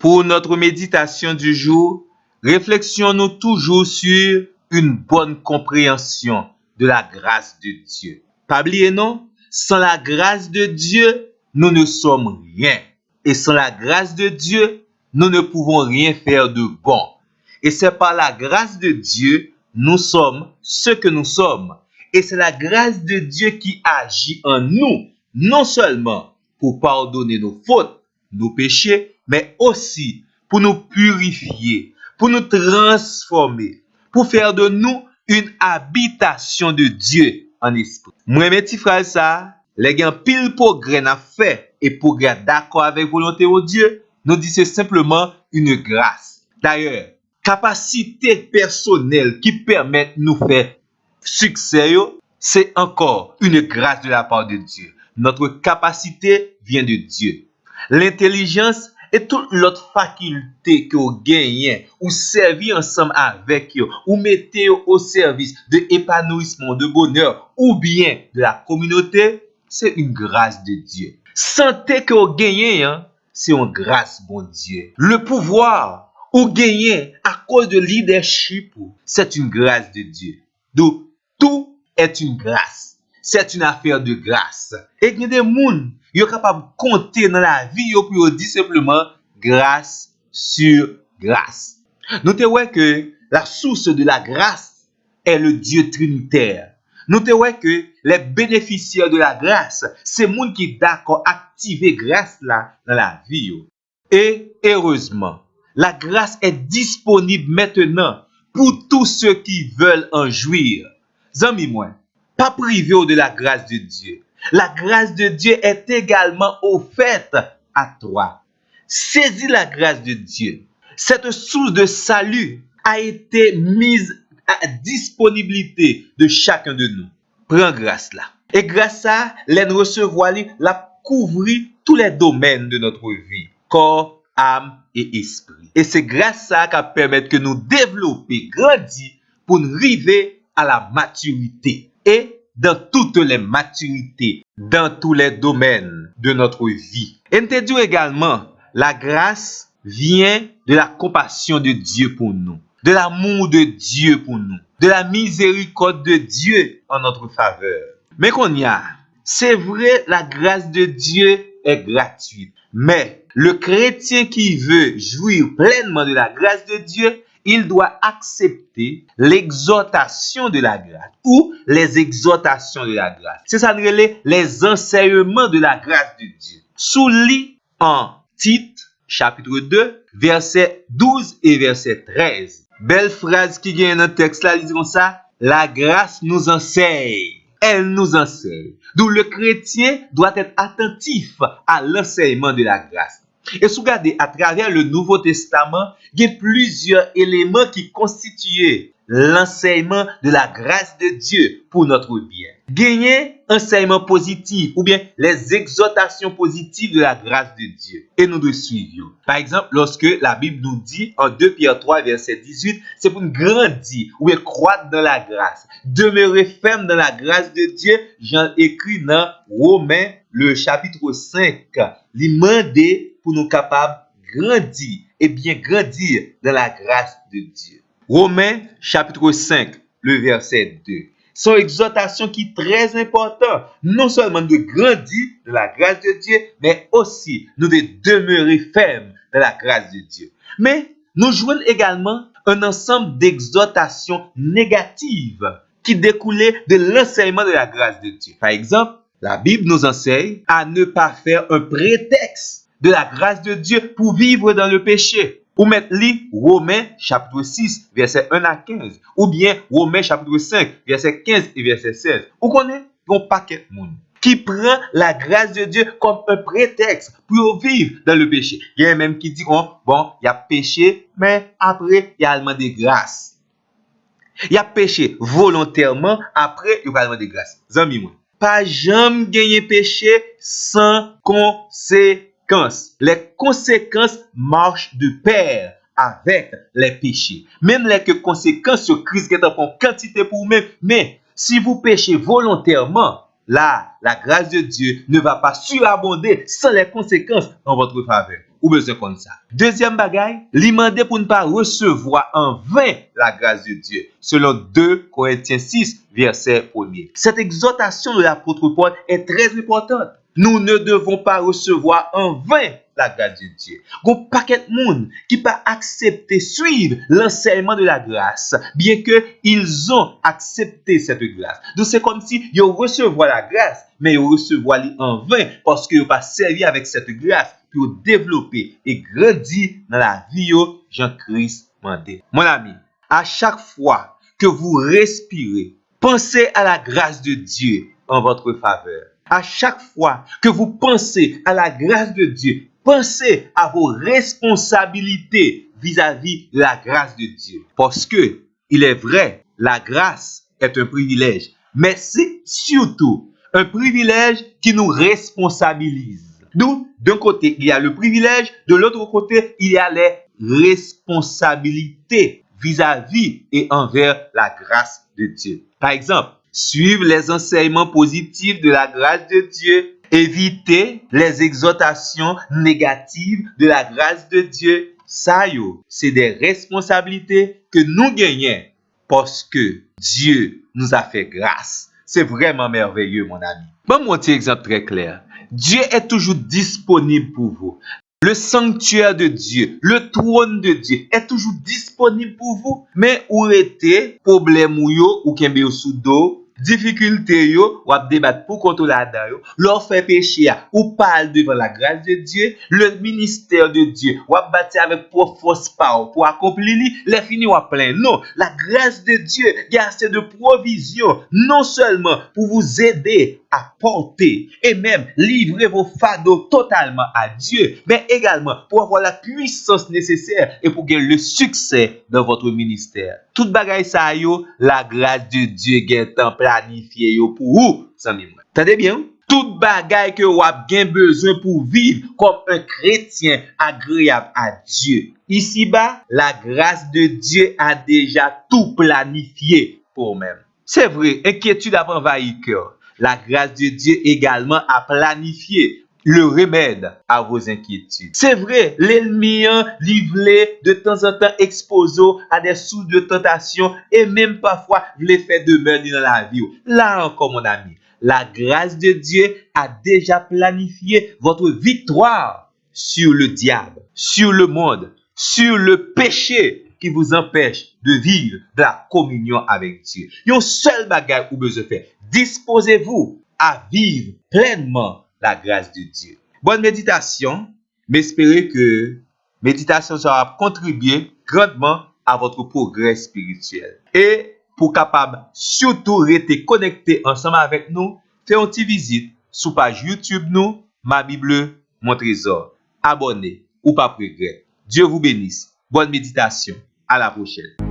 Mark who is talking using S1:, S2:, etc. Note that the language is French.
S1: Pour notre méditation du jour, réflexionnons toujours sur une bonne compréhension de la grâce de Dieu. Pas oublier non, sans la grâce de Dieu, nous ne sommes rien. Et sans la grâce de Dieu, nous ne pouvons rien faire de bon. Et c'est par la grâce de Dieu, nous sommes ce que nous sommes. Et c'est la grâce de Dieu qui agit en nous, non seulement pour pardonner nos fautes, nos péchés, mais aussi pour nous purifier, pour nous transformer, pour faire de nous une habitation de Dieu en esprit. Moi, mes petits frères, ça, les gens pile progrès n'a fait et progrès d'accord avec volonté de Dieu, nous dit c'est simplement une grâce. D'ailleurs, capacité personnelle qui permet de nous faire succès, c'est encore une grâce de la part de Dieu. Notre capacité vient de Dieu. L'intelligence et toute l'autre faculté que vous gagnez ou servi ensemble avec eux, ou mettez au service de épanouissement, de bonheur ou bien de la communauté, c'est une grâce de Dieu. Santé que vous gagnez, c'est une grâce, bon Dieu. Le pouvoir ou gagnez à cause de leadership, c'est une grâce de Dieu. Donc, tout est une grâce. C'est une affaire de grâce. Et il y a des gens qui sont capables de compter dans la vie pour dire simplement grâce sur grâce. Notez que la source de la grâce est le Dieu trinitaire. Notez que les bénéficiaires de la grâce, c'est les gens qui sont d'accord activer grâce là dans la vie. Et heureusement, la grâce est disponible maintenant pour tous ceux qui veulent en jouir. Zami moi, pas privé de la grâce de Dieu. La grâce de Dieu est également offerte à toi. Saisis la grâce de Dieu. Cette source de salut a été mise à disponibilité de chacun de nous. Prends grâce là. Et grâce à nous recevoir, la couvrir tous les domaines de notre vie. Corps, âme et esprit. Et c'est grâce à ça qui permet que nous développer, grandir pour nous arriver à la maturité. Et dans toutes les maturités, dans tous les domaines de notre vie. Et nous te dit également, la grâce vient de la compassion de Dieu pour nous, de l'amour de Dieu pour nous, de la miséricorde de Dieu en notre faveur. Mais qu'on y a, c'est vrai, la grâce de Dieu est gratuite. Mais le chrétien qui veut jouir pleinement de la grâce de Dieu, il doit accepter l'exhortation de la grâce ou les exhortations de la grâce. C'est ça, les enseignements de la grâce de Dieu. Sous-lit en Tite, chapitre 2, verset 12 et verset 13. Belle phrase qui vient dans le texte là, ils disent comme ça, la grâce nous enseigne. Elle nous enseigne. D'où le chrétien doit être attentif à l'enseignement de la grâce. Et si vous regardez à travers le Nouveau Testament, il y a plusieurs éléments qui constituent l'enseignement de la grâce de Dieu pour notre bien. Gagner enseignement positif ou bien les exhortations positives de la grâce de Dieu. Et nous devons suivre. Par exemple, lorsque la Bible nous dit en 2 Pierre 3, verset 18, c'est pour nous grandir ou croître dans la grâce. Demeurer ferme dans la grâce de Dieu. Jean écrit dans Romains, le chapitre 5, l'imandé pour nous capables de grandir et bien grandir dans la grâce de Dieu. Romains chapitre 5, le verset 2. Son exhortation qui est très importante, non seulement de grandir dans la grâce de Dieu, mais aussi nous de demeurer fermes dans la grâce de Dieu. Mais nous jouons également un ensemble d'exhortations négatives qui découlaient de l'enseignement de la grâce de Dieu. Par exemple, la Bible nous enseigne à ne pas faire un prétexte de la grâce de Dieu pour vivre dans le péché. Ou mettre Romains chapitre 6, verset 1 à 15. Ou bien Romains chapitre 5, verset 15 et verset 16. Vous connaissez un paquet de monde qui prend la grâce de Dieu comme un prétexte pour vivre dans le péché. Il y a même qui dit, bon, il y a péché, mais après, il y a demandé grâce. Il y a péché volontairement, après, il y a demandé grâce. Zami moi, pas jamais gagner péché sans conséquence. Les conséquences marchent de pair avec les péchés. Même les conséquences sur Christ qui est en quantité pour vous-même. Mais si vous péchez volontairement, là, la grâce de Dieu ne va pas surabonder sans les conséquences en votre faveur. ou besoin comme ça. Deuxième bagaille, li mande pour ne pas recevoir en vain la grâce de Dieu, selon 2 Corinthiens 6, verset 1er. Cette exhortation de l'apôtre Paul est très importante. Nous ne devons pas recevoir en vain la grâce de Dieu. Gon paquet monde qui pas accepter suivre l'enseignement de la grâce, bien que ils ont accepté cette grâce. Donc c'est comme si ils recevoir la grâce, mais ils recevoir en vain parce qu'ils n'ont pas servi avec cette grâce pour développer et grandir dans la vie Jean-Christ mandé. Mon ami, à chaque fois que vous respirez, pensez à la grâce de Dieu en votre faveur. À chaque fois que vous pensez à la grâce de Dieu, pensez à vos responsabilités vis-à-vis de la grâce de Dieu. Parce que, il est vrai, la grâce est un privilège, mais c'est surtout un privilège qui nous responsabilise. D'où, d'un côté, il y a le privilège, de l'autre côté, il y a les responsabilités vis-à-vis et envers la grâce de Dieu. Par exemple, suivre les enseignements positifs de la grâce de Dieu, éviter les exhortations négatives de la grâce de Dieu. Ça, c'est des responsabilités que nous gagnons parce que Dieu nous a fait grâce. C'est vraiment merveilleux, mon ami. Bon, mon petit exemple très clair. Dieu est toujours disponible pour vous. Le sanctuaire de Dieu, le trône de Dieu est toujours disponible pour vous. Mais où était problème ou kembe yo sous dos, difficulté yo, ou ap débattre pour contrôler la yo, leur fait péché ou parle devant la grâce de Dieu, le ministère de Dieu, ou ap bâti avec force power pour accomplir les fini ou plein. Non, la grâce de Dieu, il y a assez de provision, non seulement pour vous aider à porter et même livrer vos fardeaux totalement à Dieu, mais également pour avoir la puissance nécessaire et pour gagner le succès dans votre ministère. Tout bagay sa yo, la grâce de Dieu gen tan planifié yo pour vous, sami mwen. Tendez bien? Tout bagay que vous avez besoin pour vivre comme un chrétien agréable à Dieu. Ici-bas, la grâce de Dieu a déjà tout planifié pour vous-même. C'est vrai, inquiétude a envahi cœur. La grâce de Dieu également a planifié le remède à vos inquiétudes. C'est vrai, l'ennemi livré de temps en temps exposé à des sources de tentation et même parfois les fait demeurer dans la vie. Là encore, mon ami, la grâce de Dieu a déjà planifié votre victoire sur le diable, sur le monde, sur le péché qui vous empêche de vivre de la communion avec Dieu. Un seul bagage ou besoin faire. Disposez-vous à vivre pleinement la grâce de Dieu. Bonne méditation. M'espérez que méditation sera contribuer grandement à votre progrès spirituel. Et pour capable surtout rester connecté ensemble avec nous, faites une petite visite sur page YouTube nous, Ma Bible, mon trésor. Abonnez ou pas regret. Dieu vous bénisse. Bonne méditation. À la prochaine.